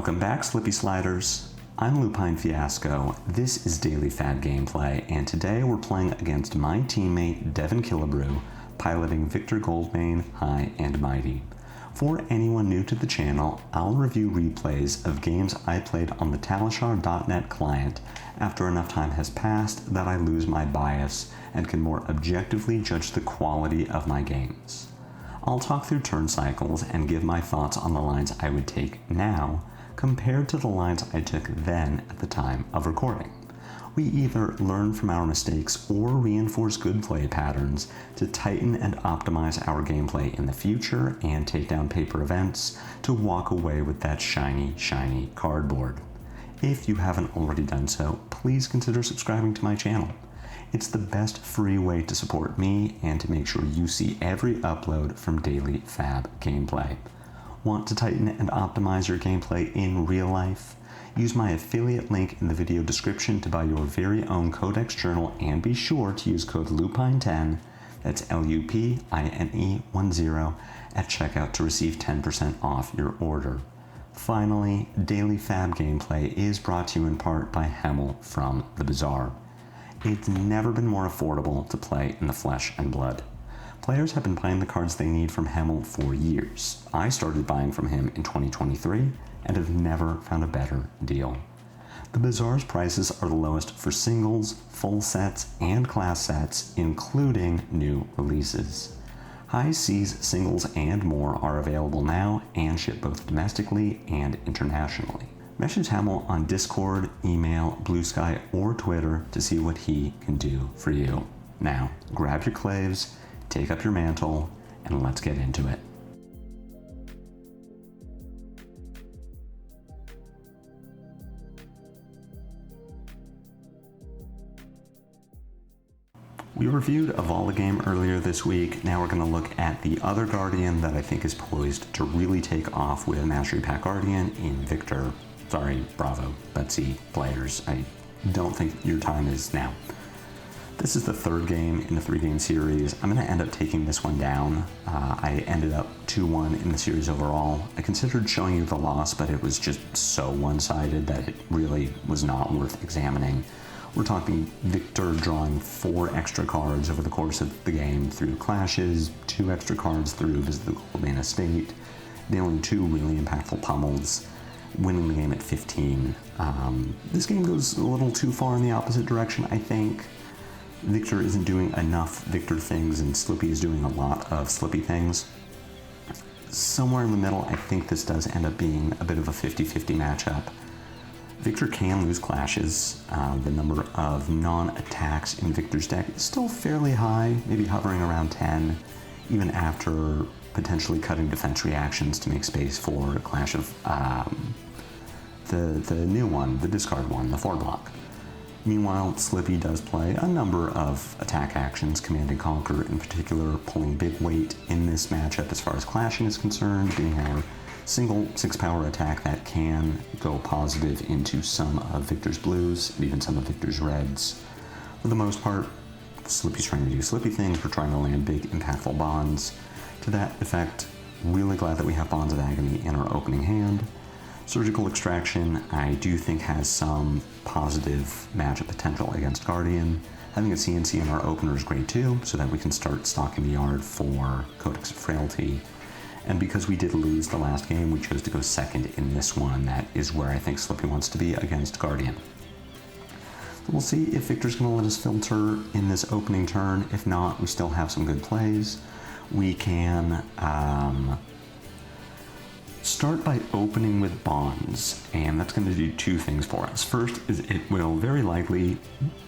Welcome back, Slippy Sliders. I'm Lupinefiasco, this is Daily FaB Gameplay, and today we're playing against my teammate Devin Killebrew, piloting Victor Goldmane High and Mighty. For anyone new to the channel, I'll review replays of games I played on the Talishar.net client after enough time has passed that I lose my bias and can more objectively judge the quality of my games. I'll talk through turn cycles and give my thoughts on the lines I would take now compared to the lines I took then at the time of recording. We either learn from our mistakes or reinforce good play patterns to tighten and optimize our gameplay in the future and take down paper events to walk away with that shiny, shiny cardboard. If you haven't already done so, please consider subscribing to my channel. It's the best free way to support me and to make sure you see every upload from Daily FaB Gameplay. Want to tighten and optimize your gameplay in real life? Use my affiliate link in the video description to buy your very own Codex journal and be sure to use code LUPINE10, that's LUPINE10, at checkout to receive 10% off your order. Finally, Daily FaB Gameplay is brought to you in part by Hemel from The Bazaar. It's never been more affordable to play in the flesh and blood. Players have been buying the cards they need from Hemel for years. I started buying from him in 2023 and have never found a better deal. The Bazaar's prices are the lowest for singles, full sets, and class sets, including new releases. High Seas singles and more are available now and ship both domestically and internationally. Message Hemel on Discord, email, Blue Sky, or Twitter to see what he can do for you. Now, grab your claves, take up your mantle, and let's get into it. We reviewed a Vala game earlier this week. Now we're going to look at the other Guardian that I think is poised to really take off with Mastery Pack Guardian in Victor. Sorry, Bravo, Betsy players. I don't think your time is now. This is the third game in the 3-game series. I'm going to end up taking this one down. I ended up 2-1 in the series overall. I considered showing you the loss, but it was just so one-sided that it really was not worth examining. We're talking Victor drawing 4 extra cards over the course of the game through clashes, 2 extra cards through Visit the Goldmane Estate, nailing 2 really impactful pummels, winning the game at 15. This game goes a little too far in the opposite direction, I think. Victor isn't doing enough Victor things, and Slippy is doing a lot of Slippy things. Somewhere in the middle, I think this does end up being a bit of a 50-50 matchup. Victor can lose clashes. The number of non-attacks in Victor's deck is still fairly high, maybe hovering around 10, even after potentially cutting defense reactions to make space for a clash of the new one, the discard one, the 4-block. Meanwhile, Slippy does play a number of attack actions, Command and Conquer in particular, pulling big weight in this matchup as far as clashing is concerned, being our single 6-power attack that can go positive into some of Victor's blues and even some of Victor's reds. For the most part, Slippy's trying to do Slippy things. We're trying to land big, impactful bonds. To that effect, really glad that we have Bonds of Agony in our opening hand. Surgical Extraction, I do think has some positive matchup potential against Guardian. Having a CNC in our opener is great too, so that we can start stocking the yard for Codex of Frailty. And because we did lose the last game, we chose to go second in this one. That is where I think Slippy wants to be against Guardian. We'll see if Victor's going to let us filter in this opening turn. If not, we still have some good plays. We can start by opening with Bonds, and that's going to do 2 things for us. First is it will very likely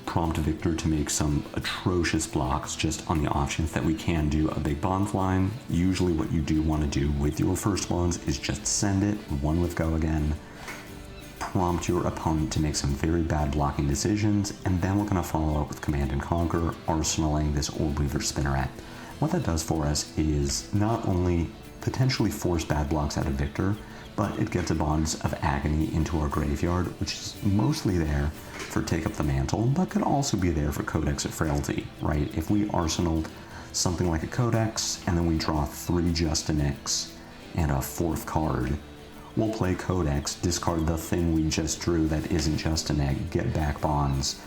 prompt Victor to make some atrocious blocks just on the off chance that we can do a big Bonds line. Usually what you do want to do with your first ones is just send it, 1 with Go Again, prompt your opponent to make some very bad blocking decisions, and then we're going to follow up with Command and Conquer, arsenaling this Old Weaver Spinneret. What that does for us is not only potentially force bad blocks out of Victor, but it gets a Bonds of Agony into our graveyard, which is mostly there for Take Up the Mantle, but could also be there for Codex of Frailty, right? If we arsenaled something like a Codex, and then we draw 3 Justinics and a 4th card, we'll play Codex, discard the thing we just drew that isn't just an egg, get back Bonds,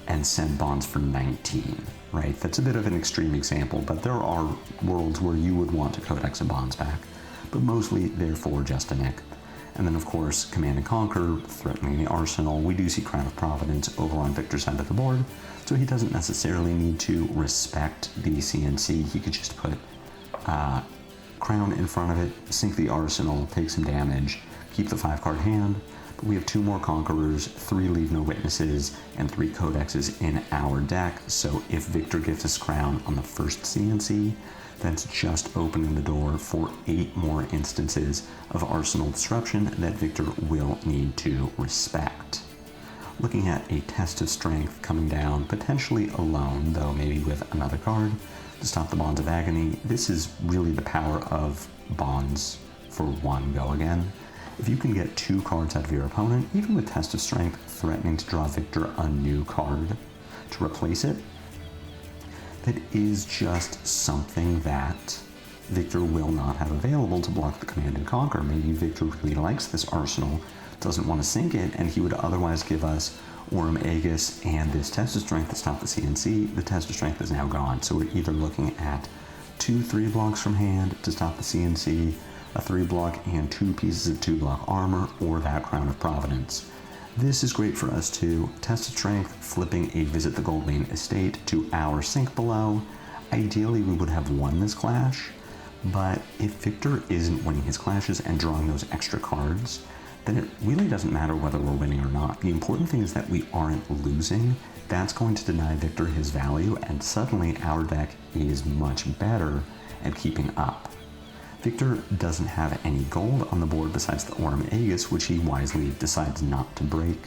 and send Bonds for 19, right? That's a bit of an extreme example, but there are worlds where you would want to Codex and Bonds back, but mostly therefore just an egg. And then of course, Command and Conquer, threatening the arsenal. We do see Crown of Providence over on Victor's side of the board, so he doesn't necessarily need to respect the CNC. He could just put Crown in front of it, sink the arsenal, take some damage, keep the 5-card hand. But we have 2 more Conquerors, 3 Leave No Witnesses, and 3 Codexes in our deck. So if Victor gets his Crown on the first CNC, that's just opening the door for 8 more instances of arsenal disruption that Victor will need to respect. Looking at a Test of Strength coming down, potentially alone, though maybe with another card, to stop the Bonds of Agony. This is really the power of Bonds for 1 go again. If you can get 2 cards out of your opponent, even with Test of Strength threatening to draw Victor a new card to replace it, that is just something that Victor will not have available to block the Command and Conquer. Maybe Victor really likes this arsenal, doesn't want to sink it, and he would otherwise give us Aurum Aegis and this Test of Strength to stop the CNC. The Test of Strength is now gone, so we're either looking at 2 3-blocks from hand to stop the CNC, a 3-block and 2 pieces of 2-block armor, or that Crown of Providence. This is great for us too. Test of Strength, flipping a Visit the Goldmane Estate to our Sink Below. Ideally, we would have won this clash, but if Victor isn't winning his clashes and drawing those extra cards, then it really doesn't matter whether we're winning or not. The important thing is that we aren't losing. That's going to deny Victor his value, and suddenly our deck is much better at keeping up. Victor doesn't have any gold on the board besides the Aurum Aegis, which he wisely decides not to break.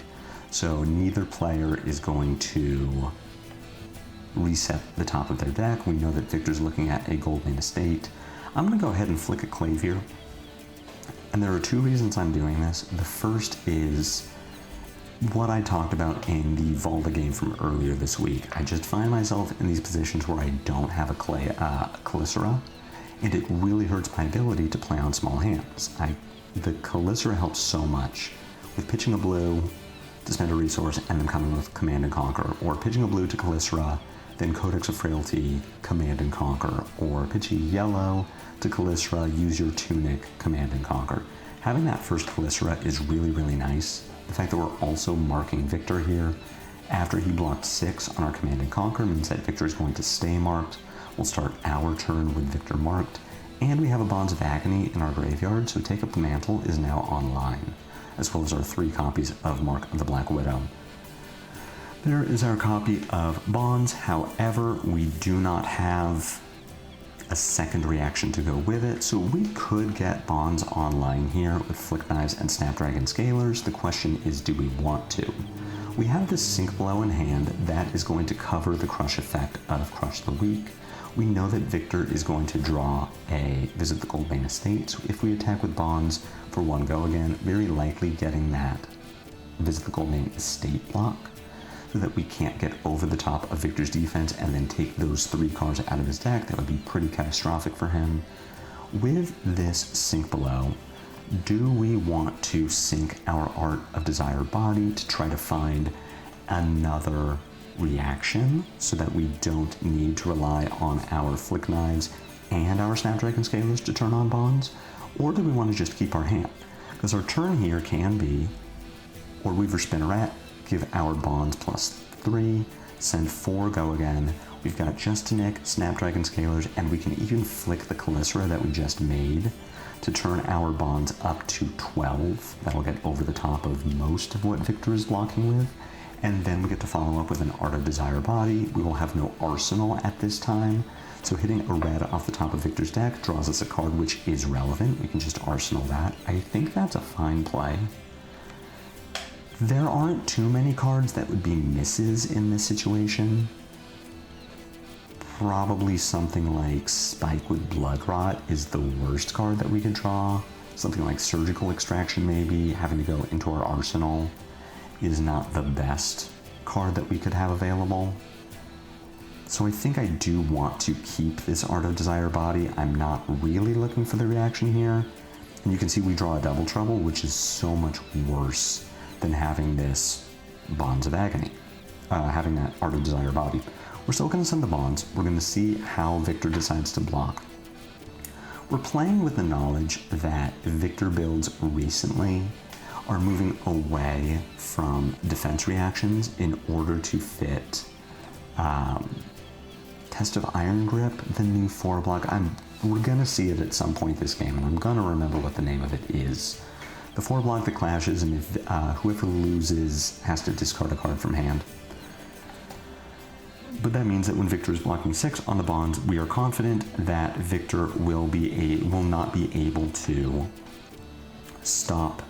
So neither player is going to reset the top of their deck. We know that Victor's looking at a Goldmane Estate. I'm going to go ahead and flick a Clavier. And there are 2 reasons I'm doing this. The first is what I talked about in the Volta game from earlier this week. I just find myself in these positions where I don't have a Calicera, and it really hurts my ability to play on small hands. The Calicera helps so much with pitching a blue to spend a resource and then coming with Command and Conquer, or pitching a blue to Calicera, then Codex of Frailty, Command and Conquer, or pitch a yellow to Calicera, use your Tunic, Command and Conquer. Having that first Calicera is really, really nice. The fact that we're also marking Victor here after he blocked 6 on our Command and Conquer means that Victor is going to stay marked. We'll start our turn with Victor marked, and we have a Bonds of Agony in our graveyard, so Take Up the Mantle is now online, as well as our 3 copies of Mark of the Black Widow. There is our copy of Bonds. However, we do not have a second reaction to go with it, so we could get Bonds online here with Flick Knives and Snapdragon Scalers. The question is, do we want to? We have this Sink Below in hand that is going to cover the crush effect of Crush the Weak. We know that Victor is going to draw a Visit the Goldmane Estate, so if we attack with Bonds for 1 go again, very likely getting that Visit the Goldmane Estate block, so that we can't get over the top of Victor's defense and then take those 3 cards out of his deck. That would be pretty catastrophic for him. With this Sink Below, do we want to sink our Art of Desire Body to try to find another reaction so that we don't need to rely on our Flick Knives and our Snapdragon Scalers to turn on Bonds? Or do we want to just keep our hand? Because our turn here can be, or Weaver Spinneret, give our Bonds +3, send 4 go again. We've got Just a Nick, Snapdragon Scalers, and we can even flick the Calicera that we just made to turn our Bonds up to 12. That'll get over the top of most of what Victor is blocking with. And then we get to follow up with an Art of Desire Body. We will have no arsenal at this time, so hitting a red off the top of Victor's deck draws us a card which is relevant. We can just arsenal that. I think that's a fine play. There aren't too many cards that would be misses in this situation. Probably something like Spike with Blood Rot is the worst card that we could draw. Something like Surgical Extraction maybe, having to go into our arsenal, is not the best card that we could have available. So I think I do want to keep this Art of Desire Body. I'm not really looking for the reaction here. And you can see we draw a double trouble, which is so much worse than having this Bonds of Agony, having that Art of Desire body. We're still going to send the Bonds. We're going to see how Victor decides to block. We're playing with the knowledge that Victor builds recently are moving away from defense reactions in order to fit Test of Iron Grip, the new 4-block. We're gonna see it at some point this game, and I'm gonna remember what the name of it is. The 4-block that clashes, and if whoever loses has to discard a card from hand. But that means that when Victor is blocking 6 on the Bonds, we are confident that Victor will not be able to stop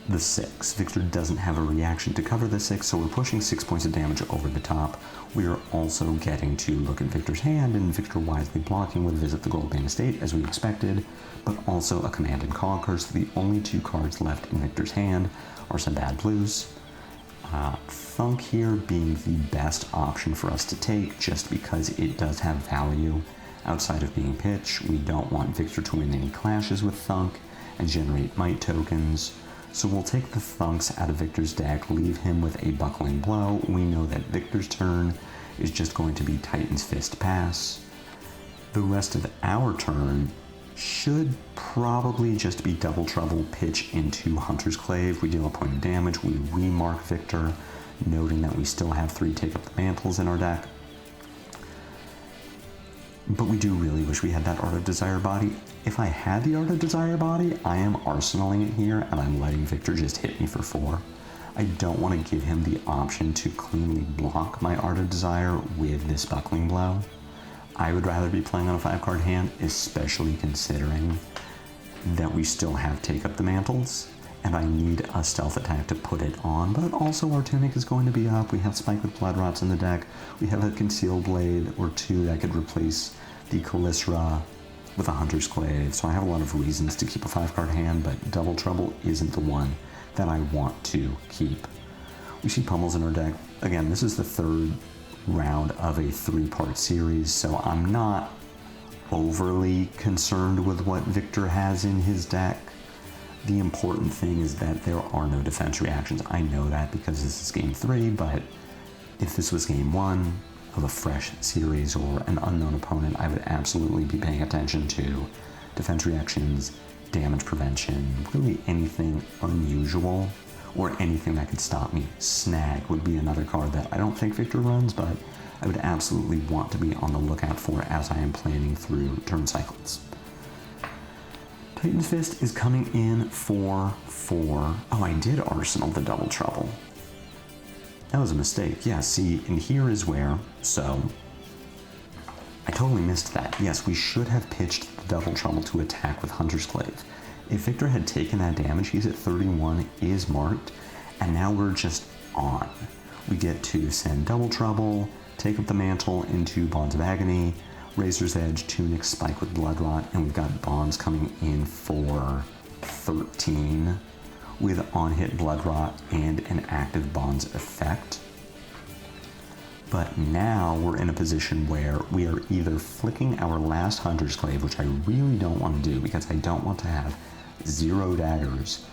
the 6. Victor doesn't have a reaction to cover the 6, so we're pushing 6 points of damage over the top. We are also getting to look at Victor's hand, and Victor wisely blocking with Visit the Goldbane Estate, as we expected, but also a Command and Conquer, so the only 2 cards left in Victor's hand are some bad blues. Thunk here being the best option for us to take, just because it does have value outside of being pitch. We don't want Victor to win any clashes with Thunk and generate might tokens. So we'll take the Thunks out of Victor's deck, leave him with a Buckling Blow. We know that Victor's turn is just going to be Titan's Fist pass. The rest of our turn should probably just be Double Trouble, pitch into Hunter's Clave. We deal a point of damage, we remark Victor, noting that we still have 3 Take Up the Mantles in our deck. But we do really wish we had that Art of Desire body. If I had the Art of Desire body, I am arsenaling it here and I'm letting Victor just hit me for 4. I don't want to give him the option to cleanly block my Art of Desire with this Buckling Blow. I would rather be playing on a 5-card hand, especially considering that we still have Take Up the Mantles, and I need a stealth attack to put it on, but also our Tunic is going to be up. We have Spike with Blood Rots in the deck. We have a Concealed Blade or 2 that could replace the Kalysra with a Hunter's Clave, so I have a lot of reasons to keep a 5-card hand, but Double Trouble isn't the one that I want to keep. We see Pummels in our deck. Again, this is the 3rd round of a 3-part series, so I'm not overly concerned with what Victor has in his deck. The important thing is that there are no defense reactions. I know that because this is game 3, but if this was game 1 of a fresh series or an unknown opponent, I would absolutely be paying attention to defense reactions, damage prevention, really anything unusual or anything that could stop me. Snag would be another card that I don't think Victor runs, but I would absolutely want to be on the lookout for as I am planning through turn cycles. Titan's Fist is coming in for 4. Oh, I did arsenal the Double Trouble. That was a mistake. Yeah, see, and here is where, so I totally missed that. Yes, we should have pitched the Double Trouble to attack with Hunter's Clave. If Victor had taken that damage, he's at 31, is marked, and now we're just on. We get to send Double Trouble, Take Up the Mantle into Bonds of Agony, Razor's Edge, Tunic, Spike with Blood Rot, and we've got Bonds coming in for 13 with on-hit Blood Rot and an active Bonds effect. But now we're in a position where we are either flicking our last Hunter's Clave, which I really don't want to do because I don't want to have 0 daggers,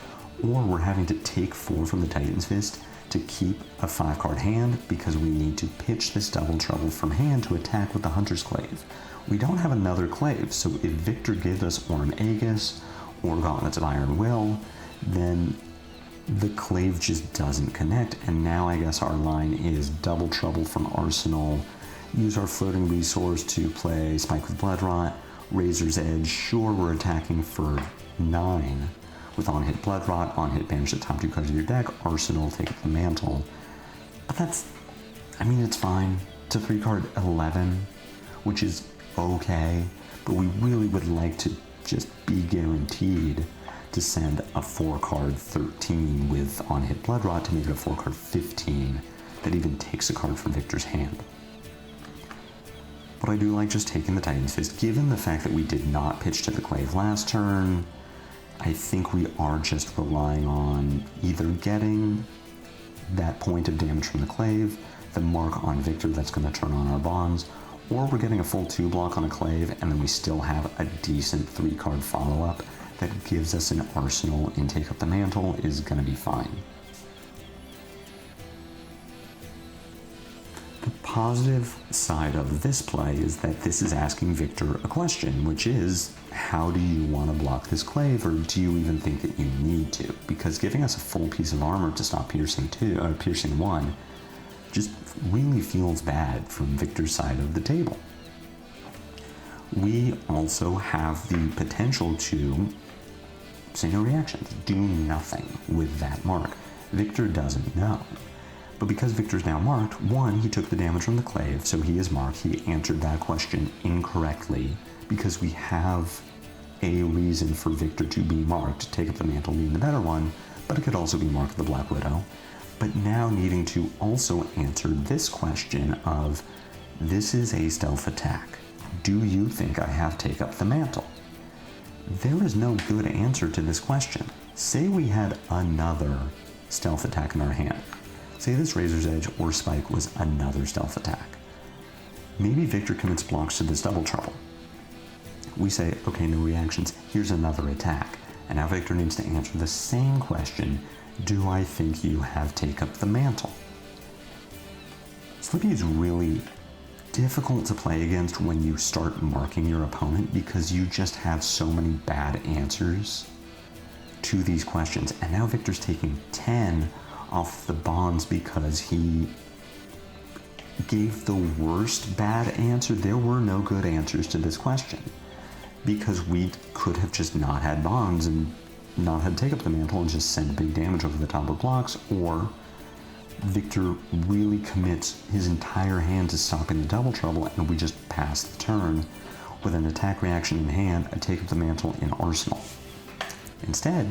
or we're having to take 4 from the Titan's Fist to keep a 5-card hand because we need to pitch this Double Trouble from hand to attack with the Hunter's Clave. We don't have another Clave, so if Victor gives us Orm Aegis or Gauntlets of Iron Will, then the Clave just doesn't connect, and now I guess our line is Double Trouble from Arsenal, use our floating resource to play Spike with Blood Rot, Razor's Edge, sure we're attacking for 9 with on-hit Blood Rot, on-hit banish the top 2 cards of your deck, Arsenal, Take Up the Mantle. But that's, I mean, it's fine. It's a 3-card 11, which is okay, but we really would like to just be guaranteed to send a 4-card 13 with on-hit Blood Rot to make it a 4-card 15 that even takes a card from Victor's hand. But I do like just taking the Titan's Fist, given the fact that we did not pitch to the Clave last turn. I think we are just relying on either getting that point of damage from the Clave, the mark on Victor that's going to turn on our Bonds, or we're getting a full 2-block on a Clave, and then we still have a decent 3-card follow-up that gives us an arsenal and take up the mantle is going to be fine. The positive side of this play is that this is asking Victor a question, which is, how do you want to block this glaive, or do you even think that you need to? Because giving us a full piece of armor to stop piercing 1 just really feels bad from Victor's side of the table. We also have the potential to say no reactions, do nothing with that mark. Victor doesn't know. But because Victor's now marked, 1, he took the damage from the glaive, so he is marked. He answered that question incorrectly because we have a reason for Victor to be marked, take up the mantle being the better one, but it could also be marked the Black Widow. But now needing to also answer this question of, this is a stealth attack. Do you think I have take up the mantle? There is no good answer to this question. Say we had another stealth attack in our hand. Say this Razor's Edge or Spike was another stealth attack. Maybe Victor commits blocks to this double trouble. We say, okay, no reactions, here's another attack. And now Victor needs to answer the same question, do I think you have take up the mantle? Slippy is really difficult to play against when you start marking your opponent because you just have so many bad answers to these questions. And now Victor's taking 10 off the bonds because he gave the worst bad answer. There were no good answers to this question because we could have just not had bonds and not had take up the mantle and just send big damage over the top of blocks, or Victor really commits his entire hand to stopping the double trouble and we just pass the turn with an attack reaction in hand, a take up the mantle in arsenal. Instead,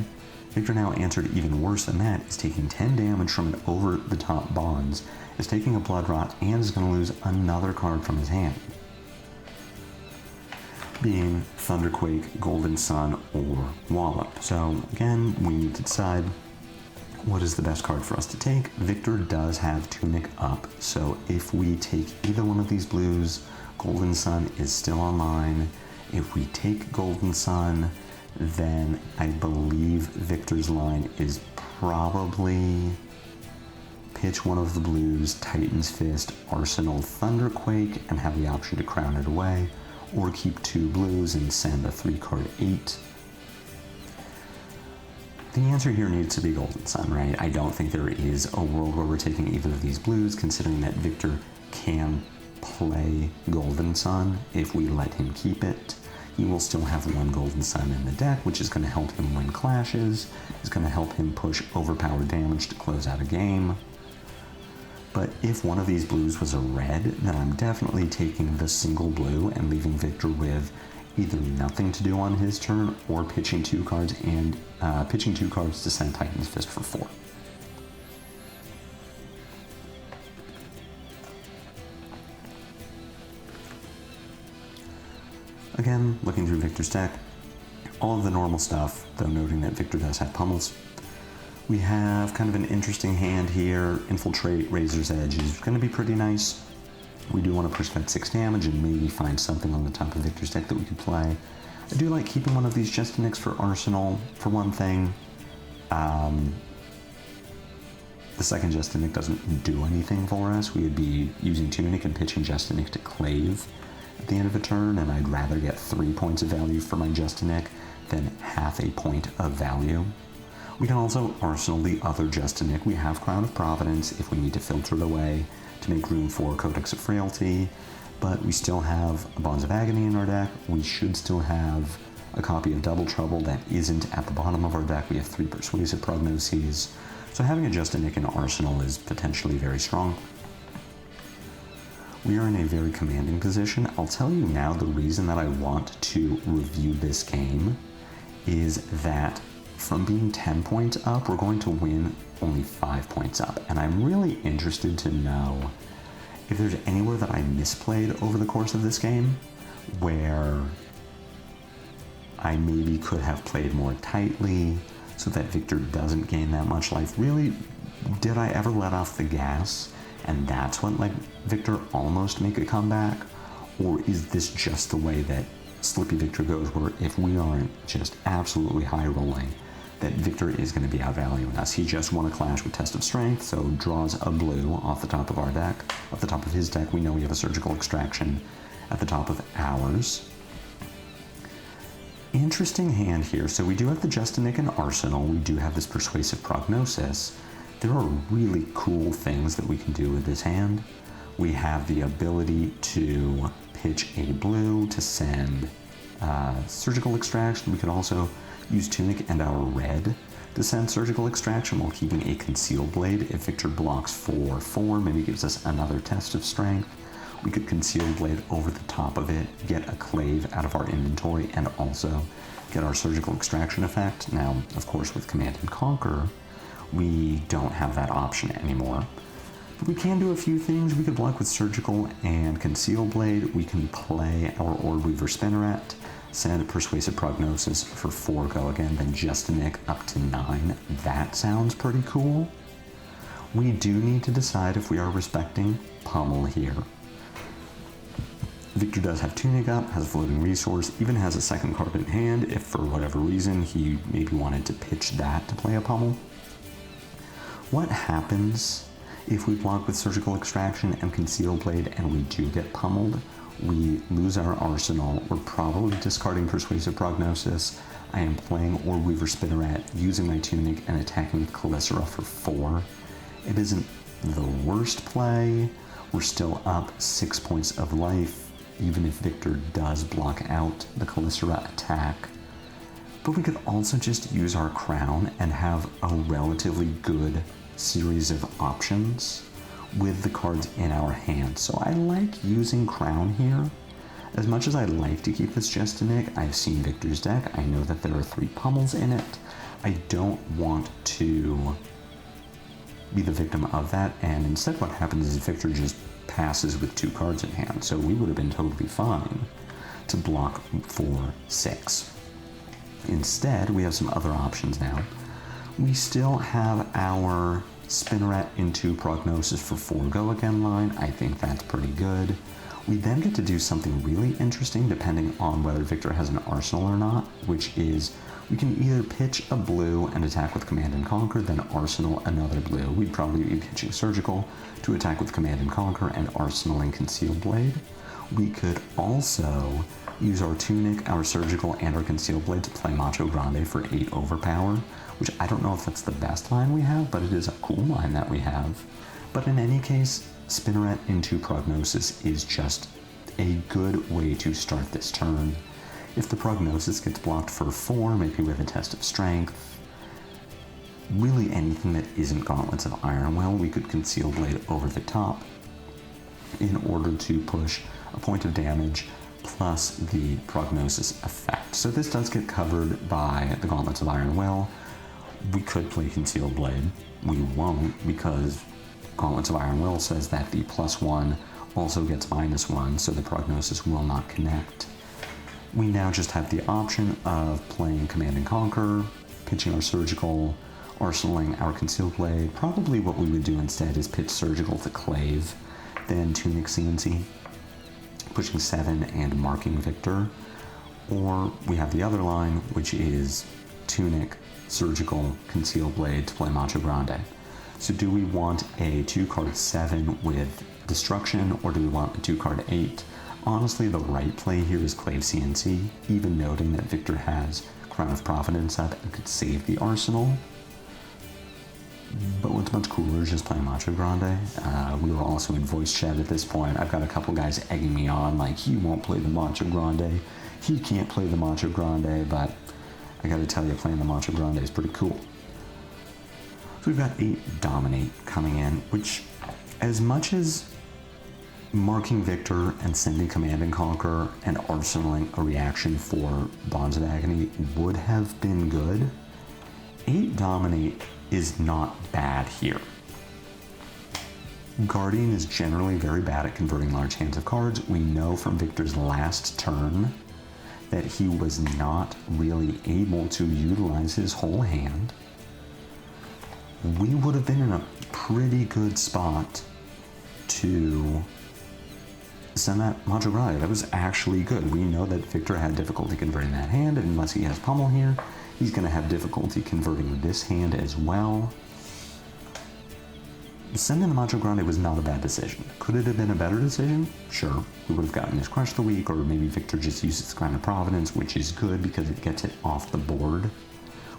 Victor now answered even worse than that, is taking 10 damage from an over-the-top bonds, is taking a blood rot, and is going to lose another card from his hand. Being Thunderquake, Golden Sun, or Wallop. So again, we need to decide what is the best card for us to take. Victor does have Tunic up, so if we take either one of these blues, Golden Sun is still online. If we take Golden Sun, then I believe Victor's line is probably pitch one of the blues, Titan's Fist, Arsenal, Thunderquake, and have the option to crown it away, or keep 2 blues and send a 3-card 8. The answer here needs to be Golden Sun, right? I don't think there is a world where we're taking either of these blues, considering that Victor can play Golden Sun if we let him keep it. He will still have 1 Golden Sun in the deck, which is going to help him win clashes. It's going to help him push overpowered damage to close out a game. But if one of these blues was a red, then I'm definitely taking the single blue and leaving Victor with either nothing to do on his turn or pitching 2 cards and pitching 2 cards to send Titan's Fist for 4. Again, looking through Victor's deck, all of the normal stuff, though noting that Victor does have pummels. We have kind of an interesting hand here. Infiltrate, Razor's Edge is going to be pretty nice. We do want to push that 6 damage and maybe find something on the top of Victor's deck that we could play. I do like keeping one of these Justinics for Arsenal, for one thing. The second Justinic doesn't do anything for us. We would be using Tunic and pitching Justinic to Clave at the end of a turn, and I'd rather get 3 points of value for my Justinic than half a point of value. We can also Arsenal the other Justinic. We have Crown of Providence if we need to filter it away to make room for Codex of Frailty, but we still have Bonds of Agony in our deck. We should still have a copy of Double Trouble that isn't at the bottom of our deck. We have 3 Persuasive Prognoses, so having a Justinic in Arsenal is potentially very strong. We are in a very commanding position. I'll tell you now the reason that I want to review this game is that from being 10 points up, we're going to win only 5 points up. And I'm really interested to know if there's anywhere that I misplayed over the course of this game where I maybe could have played more tightly so that Victor doesn't gain that much life. Really, did I ever let off the gas and that's what let Victor almost make a comeback? Or is this just the way that Slippy Victor goes, where if we aren't just absolutely high rolling, that Victor is going to be outvaluing us. He just won a clash with Test of Strength, so draws a blue off the top of our deck. Off the top of his deck, we know we have a Surgical Extraction at the top of ours. Interesting hand here. So we do have the Justinic and Arsenal. We do have this Persuasive Prognosis. There are really cool things that we can do with this hand. We have the ability to pitch a blue to send Surgical Extraction. We could also use Tunic and our red to send Surgical Extraction while keeping a Concealed Blade. If Victor blocks 4/4, maybe gives us another Test of Strength. We could Concealed Blade over the top of it, get a Clave out of our inventory, and also get our Surgical Extraction effect. Now, of course, with Command and Conquer, we don't have that option anymore. But we can do a few things. We could block with Surgical and Concealed Blade. We can play our Orb Weaver Spinneret, send Persuasive Prognosis for 4 go again, then Justinic up to 9. That sounds pretty cool. We do need to decide if we are respecting Pummel here. Victor does have Tunic up, has a floating resource, even has a second card in hand if for whatever reason he maybe wanted to pitch that to play a Pummel. What happens if we block with Surgical Extraction and Concealed Blade and we do get pummeled? We lose our arsenal. We're probably discarding Persuasive Prognosis. I am playing Orb Weaver Spinneret, using my Tunic and attacking with Calicera for 4. It isn't the worst play. We're still up 6 points of life, even if Victor does block out the Calicera attack. But we could also just use our Crown and have a relatively good series of options with the cards in our hand. So I like using Crown here. As much as I'd like to keep this Justinic, I've seen Victor's deck. I know that there are 3 pummels in it. I don't want to be the victim of that, and instead what happens is Victor just passes with 2 cards in hand, so we would have been totally fine to block for 6. Instead, we have some other options now. We still have our Spinneret into Prognosis for 4 go again line. I think that's pretty good. We then get to do something really interesting depending on whether Victor has an arsenal or not, which is we can either pitch a blue and attack with Command and Conquer, then arsenal another blue. We'd probably be pitching Surgical to attack with Command and Conquer and arsenaling Concealed Blade. We could also use our Tunic, our Surgical, and our Concealed Blade to play Macho Grande for 8 overpower, which I don't know if that's the best line we have, but it is a cool line that we have. But in any case, Spinneret into Prognosis is just a good way to start this turn. If the Prognosis gets blocked for 4, maybe with a Test of Strength, really anything that isn't Gauntlets of Ironwell, we could Concealed Blade over the top in order to push a point of damage plus the Prognosis effect. So this does get covered by the Gauntlets of Ironwell. We could play Concealed Blade. We won't, because Gauntlets of Ironwell says that the +1 also gets -1, so the Prognosis will not connect. We now just have the option of playing Command and Conquer, pitching our Surgical, arsenaling our Concealed Blade. Probably what we would do instead is pitch Surgical to Clave, then Tunic CNC, pushing 7 and marking Victor. Or we have the other line, which is Tunic, Surgical, Concealed Blade to play Macho Grande. So do we want a 2-card 7 with Destruction, or do we want a 2-card 8? Honestly, the right play here is Clave CNC, even noting that Victor has Crown of Providence up and could save the arsenal. But what's much cooler is just playing Macho Grande. We were also in voice chat at this point. I've got a couple guys egging me on, like, he won't play the Macho Grande. He can't play the Macho Grande, but I gotta tell you, playing the Macho Grande is pretty cool. So we've got 8 Dominate coming in, which, as much as marking Victor and sending Command and Conquer and arsenaling a reaction for Bonds of Agony would have been good, 8 Dominate is not bad here. Guardian is generally very bad at converting large hands of cards. We know from Victor's last turn that he was not really able to utilize his whole hand. We would have been in a pretty good spot to send that Macho Grande. That was actually good. We know that Victor had difficulty converting that hand, and unless he has Pummel here, he's going to have difficulty converting this hand as well. Sending the Macho Grande was not a bad decision. Could it have been a better decision? Sure. We would have gotten his Crush of the Week, or maybe Victor just uses Crown of Providence, which is good because it gets it off the board,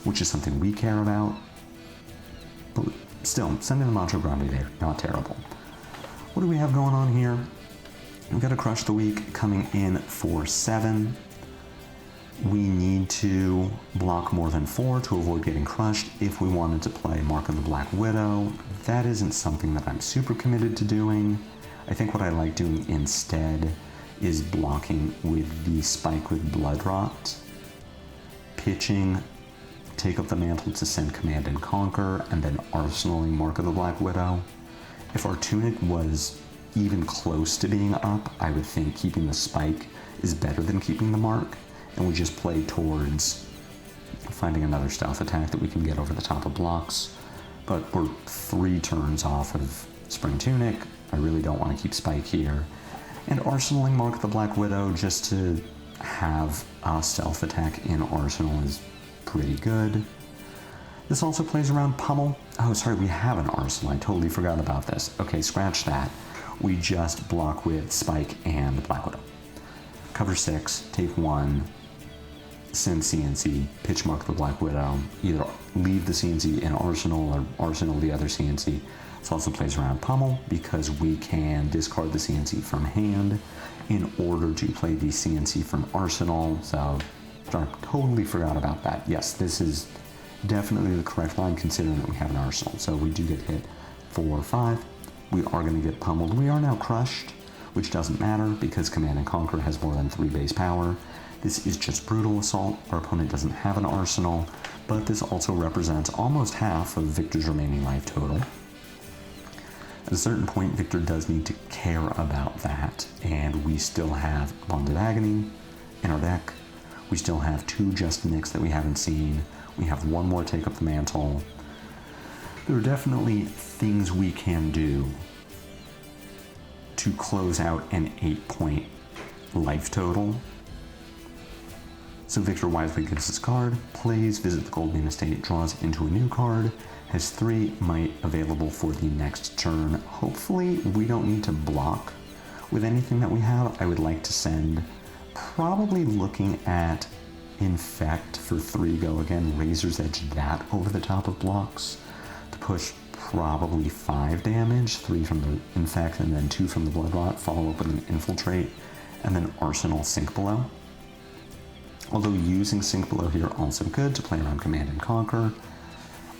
which is something we care about. But still, sending the Macho Grande there, not terrible. What do we have going on here? We've got a Crush of the Week coming in for 7. We need to block more than 4 to avoid getting crushed if we wanted to play Mark of the Black Widow. That isn't something that I'm super committed to doing. I think what I like doing instead is blocking with the Spike with Blood Rot, pitching, take up the mantle to send Command and Conquer, and then arsenaling Mark of the Black Widow. If our Tunic was even close to being up, I would think keeping the Spike is better than keeping the Mark, and we just play towards finding another stealth attack that we can get over the top of blocks. But we're 3 turns off of Spring Tunic. I really don't want to keep Spike here. And arsenaling Mark of the Black Widow just to have a stealth attack in Arsenal is pretty good. This also plays around Pummel. Oh, sorry, we have an Arsenal. I totally forgot about this. Okay, scratch that. We just block with Spike and Black Widow. Cover 6, take 1, send CNC, pitch Mark the Black Widow, either leave the CNC in Arsenal or Arsenal the other CNC. This also plays around Pummel because we can discard the CNC from hand in order to play the CNC from Arsenal. So I totally forgot about that. Yes, this is definitely the correct line considering that we have an Arsenal. So we do get hit for 5. We are going to get pummeled. We are now crushed, which doesn't matter because Command and Conquer has more than 3 base power. This is just Brutal Assault. Our opponent doesn't have an Arsenal, but this also represents almost half of Victor's remaining life total. At a certain point, Victor does need to care about that, and we still have Bonded Agony in our deck. We still have 2 Just Nicks that we haven't seen. We have 1 more Take Up the Mantle. There are definitely things we can do to close out an 8-point life total. So Victor wisely gets his card, plays Visit the Goldmane Estate, draws into a new card, has 3 might available for the next turn. Hopefully we don't need to block with anything that we have. I would like to send, probably looking at Infect for 3 go again, Razor's Edge that over the top of blocks to push probably 5 damage, 3 from the Infect and then 2 from the Blood Rot, follow up with an Infiltrate, and then Arsenal Sink Below. Although using Sink Below here also good to play around Command and Conquer.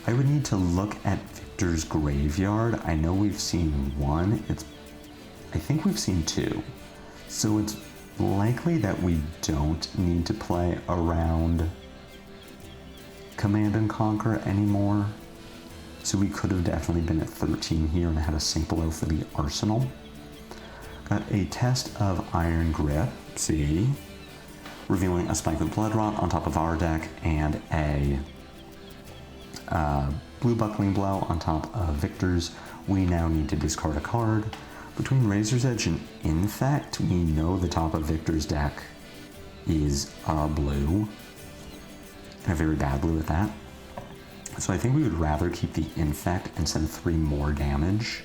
I would need to look at Victor's graveyard. I know we've seen 1, I think we've seen 2. So it's likely that we don't need to play around Command and Conquer anymore. So we could have definitely been at 13 here and had a Sink Below for the Arsenal. Got a Test of Iron Grip, see, revealing a Spike with Blood Rot on top of our deck and a Blue Buckling Blow on top of Victor's. We now need to discard a card. Between Razor's Edge and Infect, we know the top of Victor's deck is blue. A very bad blue at that. So I think we would rather keep the Infect and send 3 more damage.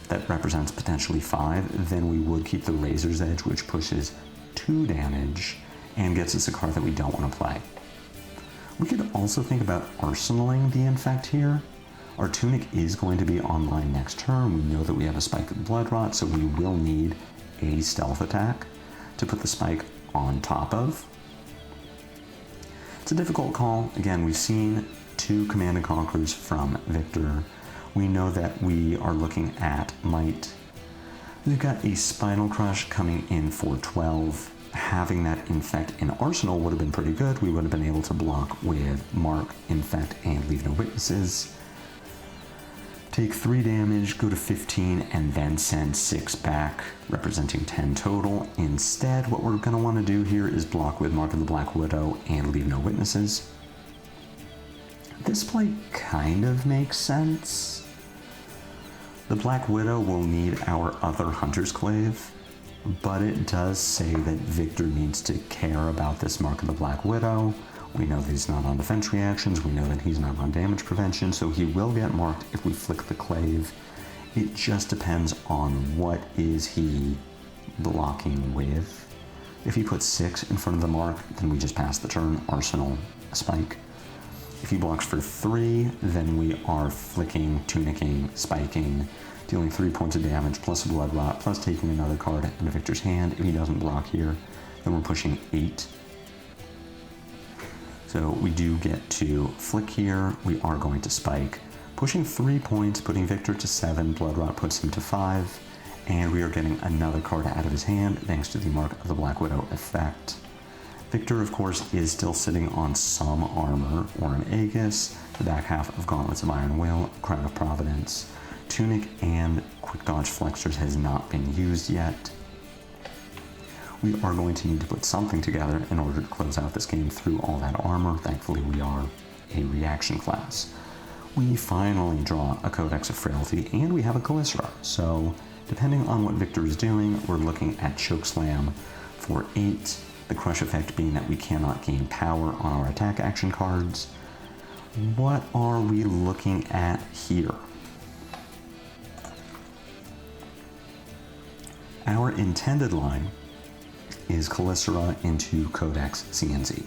That represents potentially 5, than we would keep the Razor's Edge, which pushes 2 damage and gets us a card that we don't want to play. We could also think about arsenaling the Infect here. Our Tunic is going to be online next turn. We know that we have a Spike with Blood Rot, so we will need a stealth attack to put the Spike on top of. It's a difficult call. Again, we've seen 2 Command and Conquers from Victor. We know that we are looking at Might. We've got a Spinal Crush coming in for 12. Having that Infect in Arsenal would have been pretty good. We would have been able to block with Mark, Infect, and Leave No Witnesses. Take 3 damage, go to 15, and then send 6 back, representing 10 total. Instead, what we're going to want to do here is block with Mark of the Black Widow and Leave No Witnesses. This play kind of makes sense. The Black Widow will need our other Hunter's Clave but it does say that Victor needs to care about this Mark of the Black Widow. We know that he's not on defense reactions, we know that he's not on damage prevention, so he will get marked if we flick the clave. It just depends on what is he blocking with. If he puts 6 in front of the mark, then we just pass the turn, arsenal, spike. If he blocks for 3, then we are flicking, tunicking, spiking, dealing 3 points of damage, plus a blood rot, plus taking another card into Victor's hand. If he doesn't block here, then we're pushing 8. So we do get to flick here, we are going to spike. Pushing 3 points, putting Victor to 7, blood rot puts him to 5, and we are getting another card out of his hand thanks to the Mark of the Black Widow effect. Victor, of course, is still sitting on some armor, or an Aegis, the back half of Gauntlets of Iron Will, Crown of Providence. Tunic and Quick Dodge Flexors has not been used yet. We are going to need to put something together in order to close out this game through all that armor. Thankfully, we are a reaction class. We finally draw a Codex of Frailty, and we have a Calycera, so depending on what Victor is doing, we're looking at Chokeslam for 8, the crush effect being that we cannot gain power on our attack action cards. What are we looking at here? Our intended line is Calycera into Codex CNC.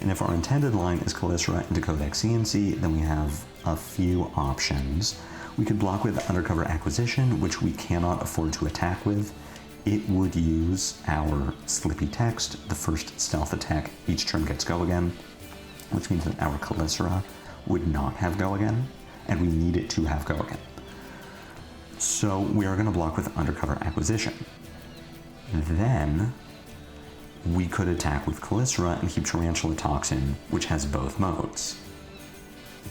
And if our intended line is Calycera into Codex CNC, then we have a few options. We could block with Undercover Acquisition, which we cannot afford to attack with. It would use our Slippy text. The first stealth attack each turn gets go again, which means that our Calycera would not have go again, and we need it to have go again. So we are going to block with Undercover Acquisition. Then we could attack with Calycera and keep Tarantula Toxin, which has both modes.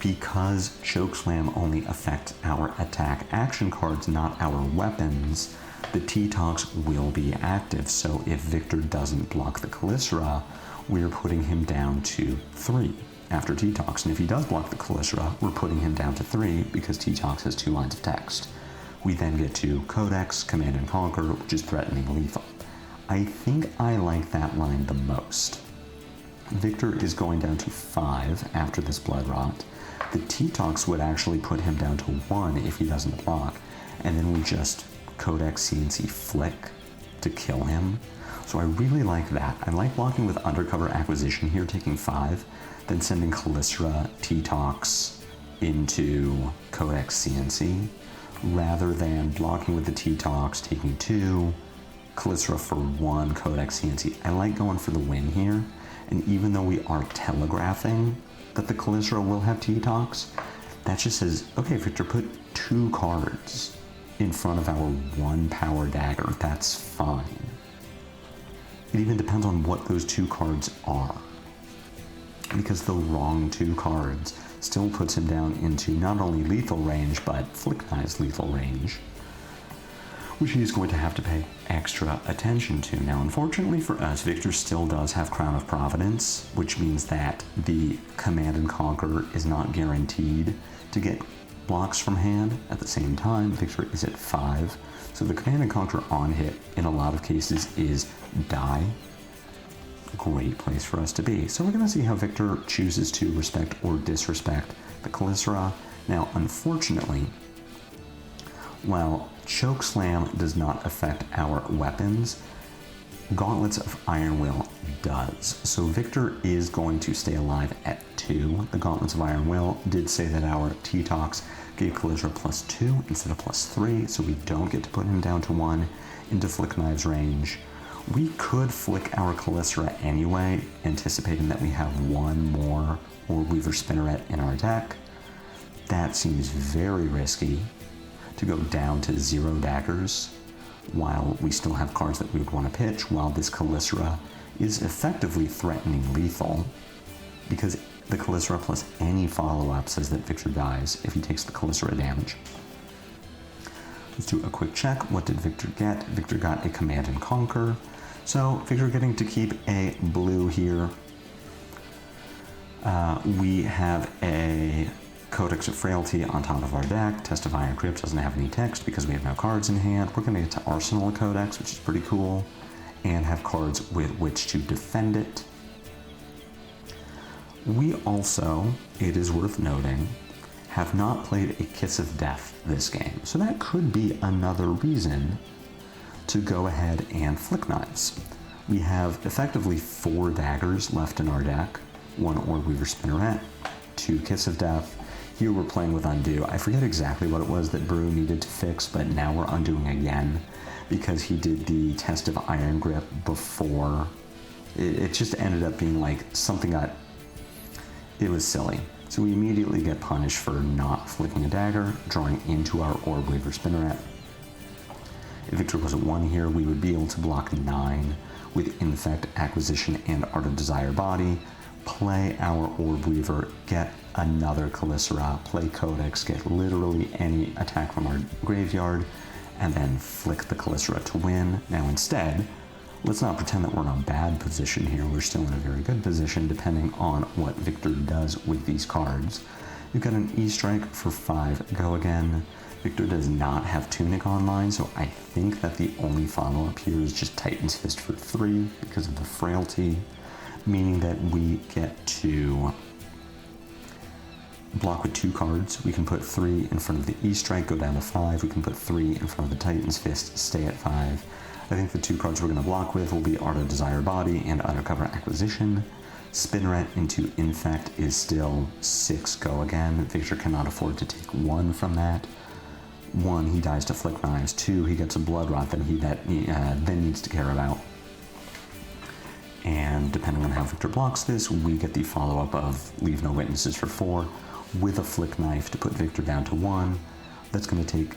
Because Chokeslam only affects our attack action cards, not our weapons, the T-Tox will be active, so if Victor doesn't block the Calycera, we're putting him down to 3 after T-Tox, and if he does block the Calycera, we're putting him down to 3 because T-Tox has 2 lines of text. We then get to Codex, Command and Conquer, which is threatening lethal. I think I like that line the most. Victor is going down to 5 after this Blood Rot. The T-Tox would actually put him down to 1 if he doesn't block, and then we just Codex CNC flick to kill him. So I really like that. I like blocking with Undercover Acquisition here, taking 5, then sending Calycera, T-Tox into Codex CNC, rather than blocking with the T-Tox, taking 2, Calycera for 1, Codex CNC. I like going for the win here, and even though we are telegraphing that the Calycera will have T-Tox, that just says, okay, Victor, put 2 cards in front of our 1 power dagger. That's fine. It even depends on what those 2 cards are, because the wrong 2 cards still puts him down into not only lethal range, but Flick Knife's lethal range, which he's going to have to pay extra attention to. Now, unfortunately for us, Victor still does have Crown of Providence, which means that the Command and Conquer is not guaranteed to get blocks from hand. At the same time, Victor is at 5, so the Command and Conquer on hit, in a lot of cases, is die. Great place for us to be. So we're going to see how Victor chooses to respect or disrespect the Calycera. Now, unfortunately, while Chokeslam does not affect our weapons, Gauntlets of Iron Will does. So Victor is going to stay alive at 2. The Gauntlets of Iron Will did say that our T-Tox gave Calycera +2 instead of +3, so we don't get to put him down to 1 into Flick Knife's range. We could flick our Calycera anyway, anticipating that we have 1 more Orb Weaver Spinneret in our deck. That seems very risky to go down to 0 daggers while we still have cards that we would want to pitch, while this Calycera is effectively threatening lethal, because the Calycera plus any follow-up says that Victor dies if he takes the Calycera damage. Let's do a quick check. What did Victor get? Victor got a Command and Conquer. So Victor getting to keep a blue here. We have a Codex of Frailty on top of our deck. Test of Iron Grip doesn't have any text because we have no cards in hand. We're going to get to Arsenal Codex, which is pretty cool, and have cards with which to defend it. We also, it is worth noting, have not played a Kiss of Death this game, so that could be another reason to go ahead and flick knives. We have effectively 4 daggers left in our deck, 1 Orb Weaver Spinneret, 2 Kiss of Death. Here we're playing with Undo. I forget exactly what it was that Brew needed to fix, but now we're undoing again because he did the Test of Iron Grip before. It just ended up being like something got... It was silly. So we immediately get punished for not flicking a dagger, drawing into our Orb Weaver Spinneret. If Victor was at 1 here, we would be able to block 9 with Infect, Acquisition, and Art of Desire Body, play our Orb Weaver, get another Calicera, play Codex, get literally any attack from our graveyard, and then flick the Calicera to win. Now instead, let's not pretend that we're in a bad position here. We're still in a very good position depending on what Victor does with these cards. We've got an E-Strike for 5 go again. Victor does not have Tunic online, so I think that the only follow-up here is just Titan's Fist for 3 because of the frailty, meaning that we get to block with 2 cards. We can put 3 in front of the E-Strike, go down to 5. We can put 3 in front of the Titan's Fist, stay at 5. I think the 2 cards we're going to block with will be Art of Desire Body and Undercover Acquisition. Spinneret into Infect is still 6 go again. Victor cannot afford to take 1 from that. 1, he dies to Flick Knives. 2, he gets a Blood Rot that he then needs to care about. And depending on how Victor blocks this, we get the follow-up of Leave No Witnesses for 4 with a Flick Knife to put Victor down to 1. That's going to take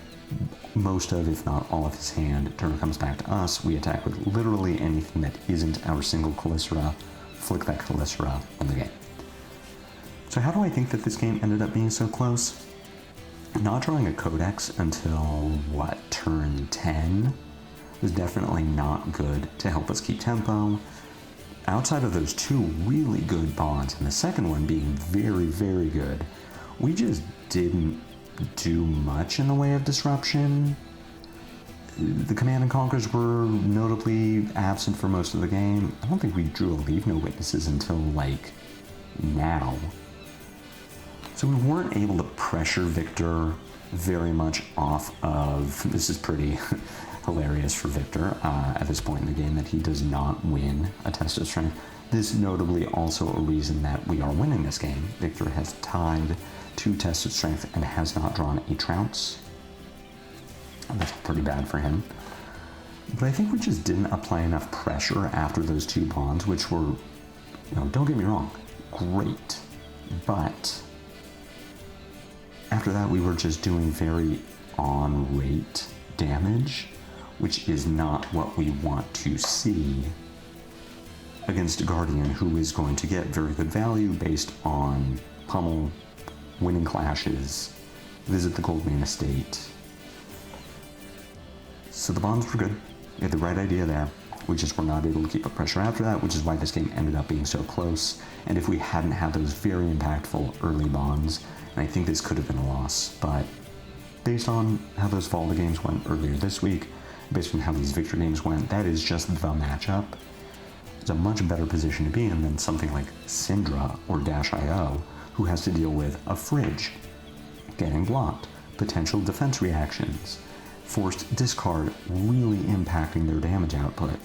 most of, if not all of his hand. Turn comes back to us. We attack with literally anything that isn't our single Calicera. Flick that Calicera, win the game. So how do I think that this game ended up being so close? Not drawing a Codex until, turn 10 was definitely not good to help us keep tempo. Outside of those 2 really good bonds, and the second one being very, very good, we just didn't do much in the way of disruption. The Command and Conquers were notably absent for most of the game. I don't think we drew a Leave No Witnesses until, now. So we weren't able to pressure Victor very much off of... This is pretty hilarious for Victor at this point in the game that he does not win a Test of Strength. This notably also a reason that we are winning this game. Victor has tied 2 Tests of Strength and has not drawn a Trounce. That's pretty bad for him. But I think we just didn't apply enough pressure after those 2 bonds, which were, don't get me wrong, great. But after that, we were just doing very on-rate damage, which is not what we want to see against a Guardian who is going to get very good value based on pummel, winning clashes, visit the Goldmane estate. So the bonds were good. We had the right idea there. We just were not able to keep up pressure after that, which is why this game ended up being so close. And if we hadn't had those very impactful early bonds, and I think this could have been a loss, but based on how those Volta games went earlier this week, based on how these Victor games went, that is just the matchup. It's a much better position to be in than something like Syndra or Dash.io, who has to deal with a fridge, getting blocked, potential defense reactions, forced discard really impacting their damage output,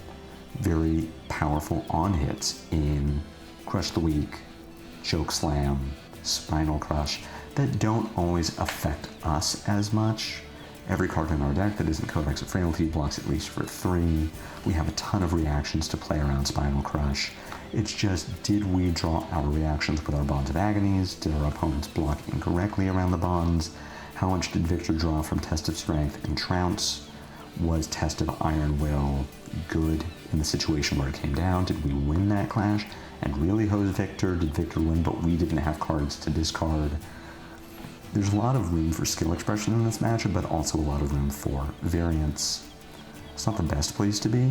very powerful on-hits in Crush the Weak, Choke Slam, Spinal Crush, that don't always affect us as much. Every card in our deck that isn't Codex of Frailty blocks at least for 3. We have a ton of reactions to play around Spinal Crush. It's just, did we draw our reactions with our Bonds of Agonies? Did our opponents block incorrectly around the bonds? How much did Victor draw from Test of Strength and Trounce? Was Test of Iron Will good in the situation where it came down? Did we win that clash and really hose Victor? Did Victor win, but we didn't have cards to discard? There's a lot of room for skill expression in this matchup, but also a lot of room for variance. It's not the best place to be,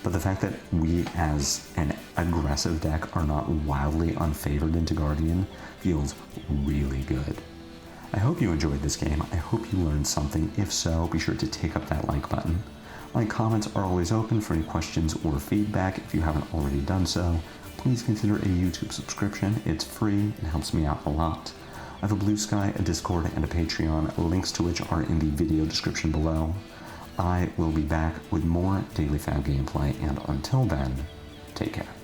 but the fact that we as an aggressive deck are not wildly unfavored into Guardian feels really good. I hope you enjoyed this game. I hope you learned something. If so, be sure to take up that like button. My comments are always open for any questions or feedback. If you haven't already done so, please consider a YouTube subscription. It's free and helps me out a lot. I have a Blue Sky, a Discord, and a Patreon, links to which are in the video description below. I will be back with more Daily FaB gameplay, and until then, take care.